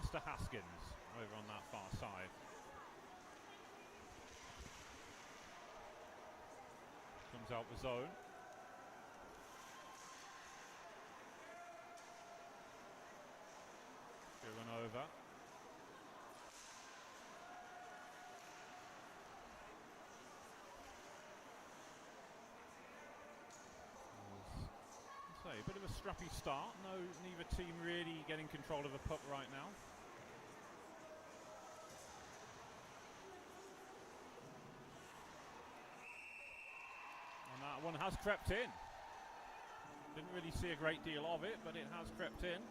Bristol Huskies over on that far side. Comes out the zone. Driven over. So a bit of a scrappy start. Neither team really getting control of the puck right now. And that one has crept in. Didn't really see a great deal of it, but it has crept in.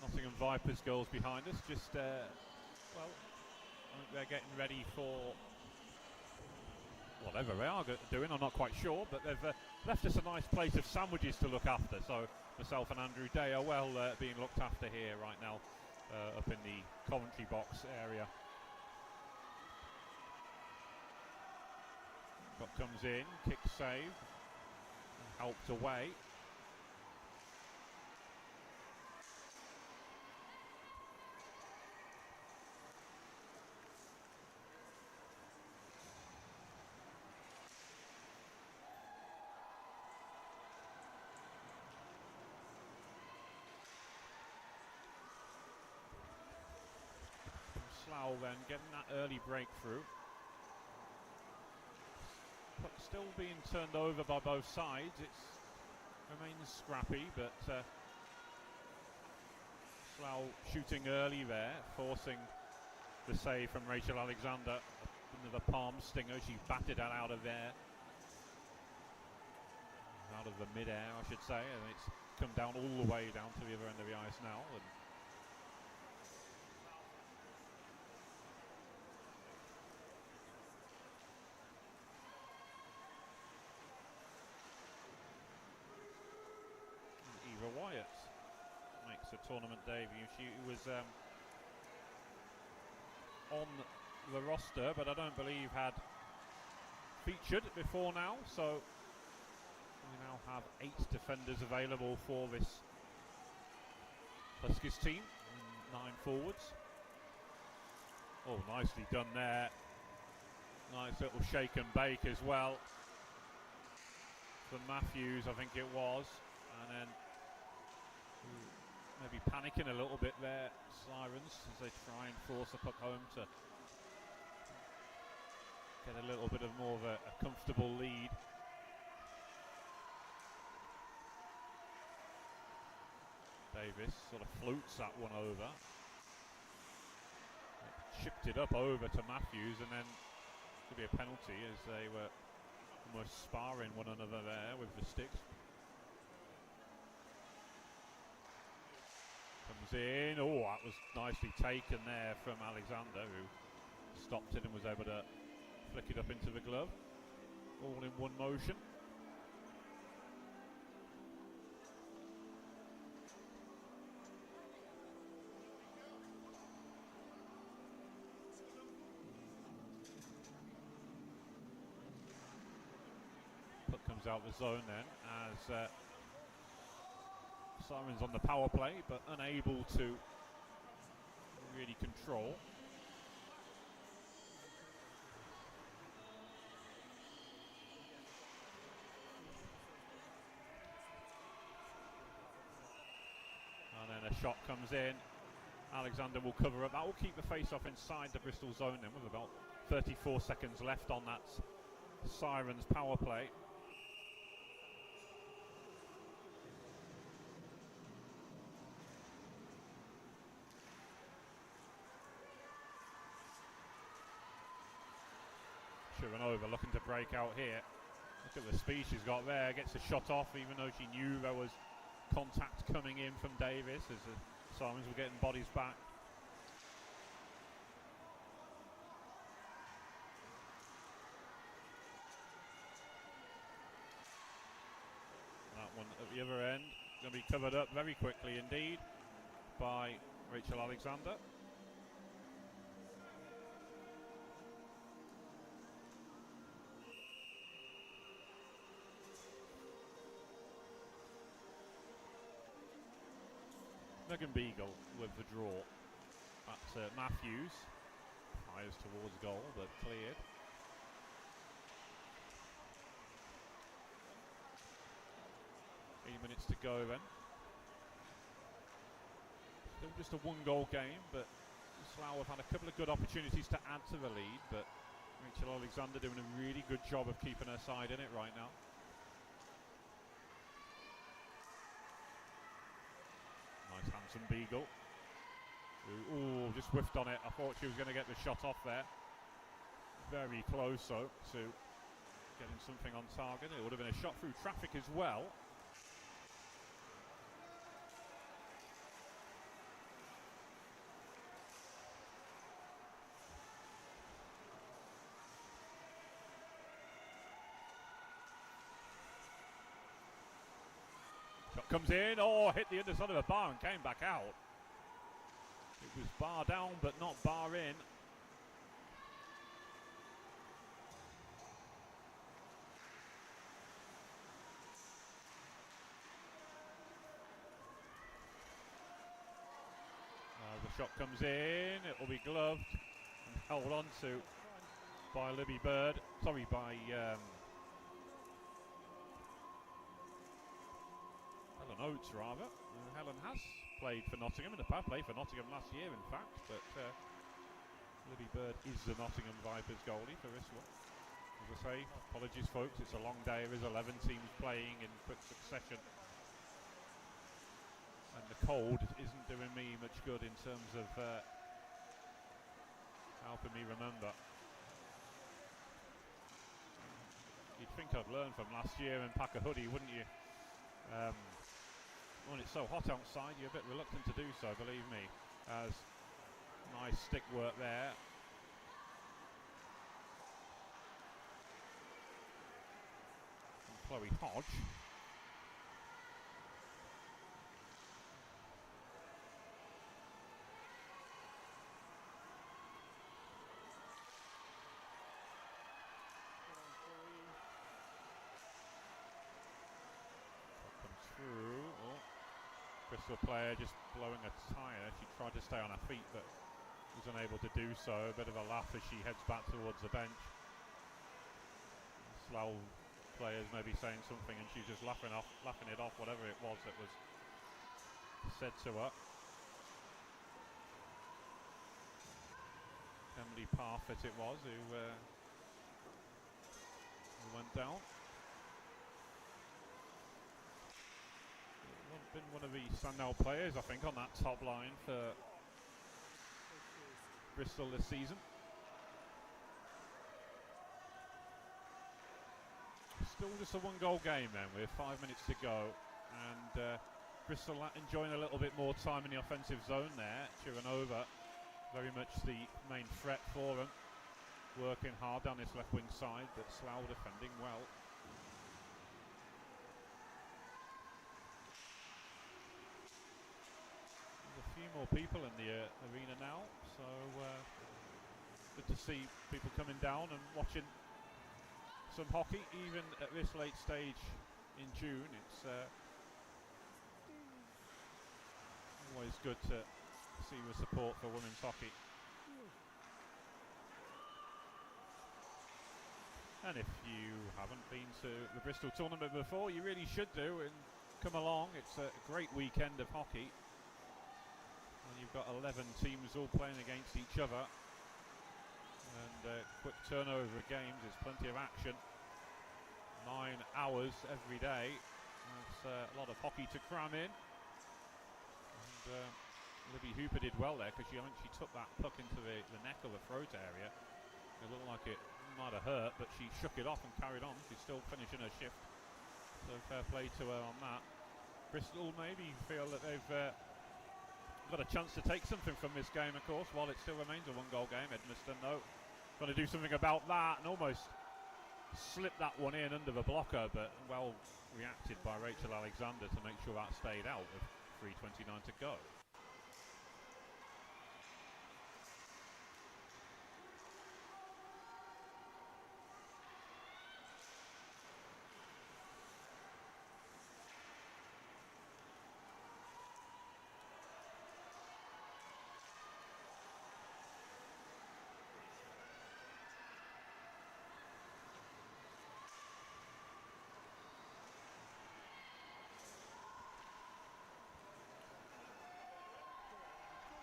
Nottingham Vipers goals behind us, just, well, I think they're getting ready for whatever they are doing, I'm not quite sure, but they've left us a nice plate of sandwiches to look after, so myself and Andrew Day are well being looked after here right now, up in the commentary box area. Puck comes in, kick save, helped away. Slough then getting that early breakthrough. Puck still being turned over by both sides. It remains scrappy, but Slough shooting early there, forcing the save from Rachel Alexander. Another palm stinger. She batted that out of there, out of the mid-air, I should say, and it's come down all the way down to the other end of the ice now. And Eva Wyatt makes a tournament debut. She was on the roster, but I don't believe had featured before now, so we now have 8 defenders available for this Huskies team, 9 forwards. Oh, nicely done there. Nice little shake and bake as well from Matthews, I think it was, and then maybe panicking a little bit there, Sirens, as they try and force the puck home to get a little bit of more of a comfortable lead. Davis sort of floats that one over. Chipped it up over to Matthews, and then could be a penalty as they were almost sparring one another there with the sticks. Comes in, oh, that was nicely taken there from Alexander, who stopped it and was able to flick it up into the glove, all in one motion. Puck comes out the zone then as Sirens on the power play, but unable to really control. And then a shot comes in. Alexander will cover up. That will keep the face-off inside the Bristol zone then, with about 34 seconds left on that Sirens power play. Over looking to break out here. Look at the speed she's got there. Gets a shot off even though she knew there was contact coming in from Davis as the Sirens were getting bodies back. one at the other end. Going to be covered up very quickly indeed by Rachel Alexander. Megan Beagle with the draw. That's Matthews. Fires towards goal, but cleared. Minutes to go then. Still just a one-goal game, but Slough have had a couple of good opportunities to add to the lead, but Rachel Alexander doing a really good job of keeping her side in it right now. Nice handsome Beagle. Ooh, just whiffed on it. I thought she was going to get the shot off there. Very close though to getting something on target. It would have been a shot through traffic as well. Shot comes in, oh, hit the underside of a bar and came back out. It was bar down, but not bar in. The shot comes in, it will be gloved and held on to by Libby Bird. Sorry, by Helen Oates rather. Helen has played for Nottingham, and played for Nottingham last year in fact, but Libby Bird is the Nottingham Vipers goalie for this one. As I say, apologies folks, it's a long day. There is 11 teams playing in quick succession, and the cold isn't doing me much good in terms of helping me remember. You'd think I'd learn from last year and pack a hoodie, wouldn't you? When it's so hot outside, you're a bit reluctant to do so, believe me. As nice stick work there. And Chloe Hodge. Bristol player just blowing a tyre. She tried to stay on her feet but was unable to do so. A bit of a laugh as she heads back towards the bench. Slough players maybe saying something and she's just laughing it off, whatever it was that was said to her. Emily Parfitt it was who went down. Been one of the standout players, I think, on that top line for Bristol this season. Still just a one-goal game then, with 5 minutes to go, and Bristol enjoying a little bit more time in the offensive zone there. Chiranova, very much the main threat for them, working hard down this left wing side, but Slough defending well. More people in the arena now, so good to see people coming down and watching some hockey even at this late stage in June. It's always good to see the support for women's hockey. And if you haven't been to the Bristol tournament before, you really should do and come along. It's a great weekend of hockey. You've got 11 teams all playing against each other, and quick turnover of games. There's plenty of action. 9 hours every day. That's a lot of hockey to cram in. And Libby Hooper did well there, because I think she took that puck into the neck or the throat area. It looked like it might have hurt, but she shook it off and carried on. She's still finishing her shift, so fair play to her on that. Bristol maybe feel that they've got a chance to take something from this game, of course, while it still remains a one-goal game. Edmiston, though, got to do something about that, and almost slipped that one in under the blocker, but well reacted by Rachel Alexander to make sure that stayed out with 3:29 to go.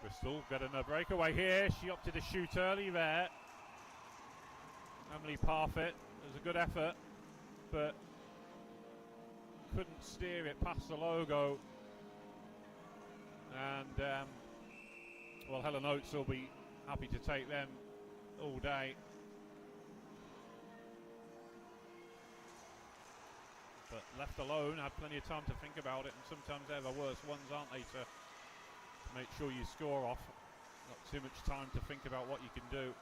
Bristol getting a breakaway here. She opted to shoot early there. Emily Parfitt, it was a good effort, but couldn't steer it past the logo. And well, Helen Oates will be happy to take them all day. But left alone, had plenty of time to think about it, and sometimes they're the worst ones, aren't they, to make sure you score off. Not too much time to think about what you can do.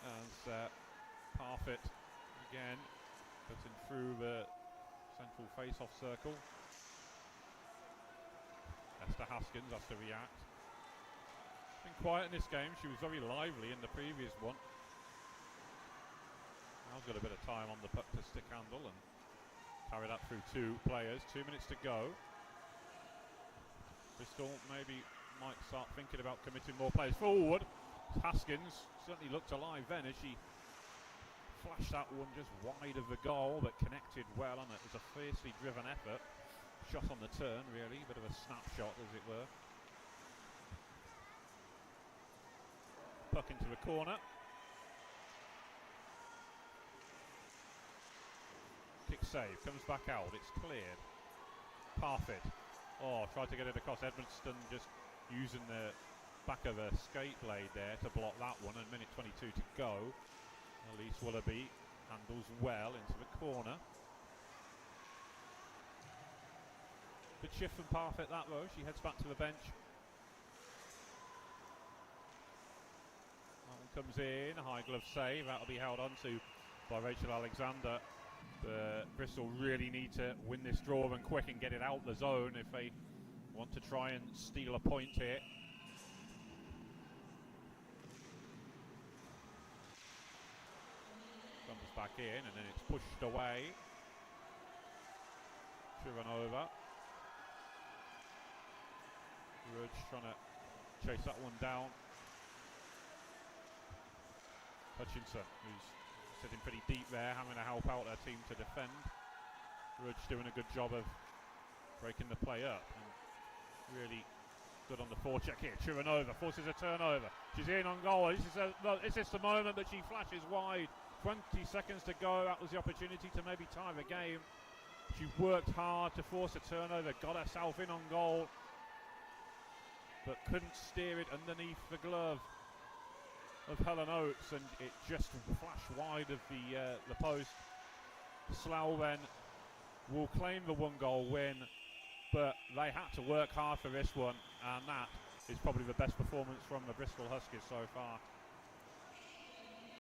As Parfitt again putting through the central face-off circle. Esther Haskins has to react. Been quiet in this game. She was very lively in the previous one. Now's got a bit of time on the puck to stick handle and carry that through two players. 2 minutes to go. Bristol maybe might start thinking about committing more players forward. Haskins certainly looked alive then as she flashed that one just wide of the goal, but connected well on it. It was a fiercely driven effort. Shot on the turn, really, a bit of a snapshot, as it were. Puck into the corner. Kick save, comes back out, it's cleared. Parfitt. Oh, tried to get it across. Edmonton just using the back of a skate blade there to block that one. And minute 22 to go. Elise Willoughby handles well into the corner. Good shift from Parfitt that though. She heads back to the bench. That one comes in. A high glove save. That'll be held on to by Rachel Alexander. Bristol really need to win this draw and quick and get it out the zone if they want to try and steal a point here. Comes back in and then it's pushed away. Driven over. Rudge trying to chase that one down. Hutchinson, who's sitting pretty deep there, having to help out their team to defend. Rudge doing a good job of breaking the play up. And really good on the forecheck here. Churanova forces a turnover. She's in on goal. This is the moment that she flashes wide. 20 seconds to go. That was the opportunity to maybe tie the game. She worked hard to force a turnover, got herself in on goal, but couldn't steer it underneath the glove of Helen Oates, and it just flashed wide of the post. Slough then will claim the 1-goal win, but they had to work hard for this one, and that is probably the best performance from the Bristol Huskies so far.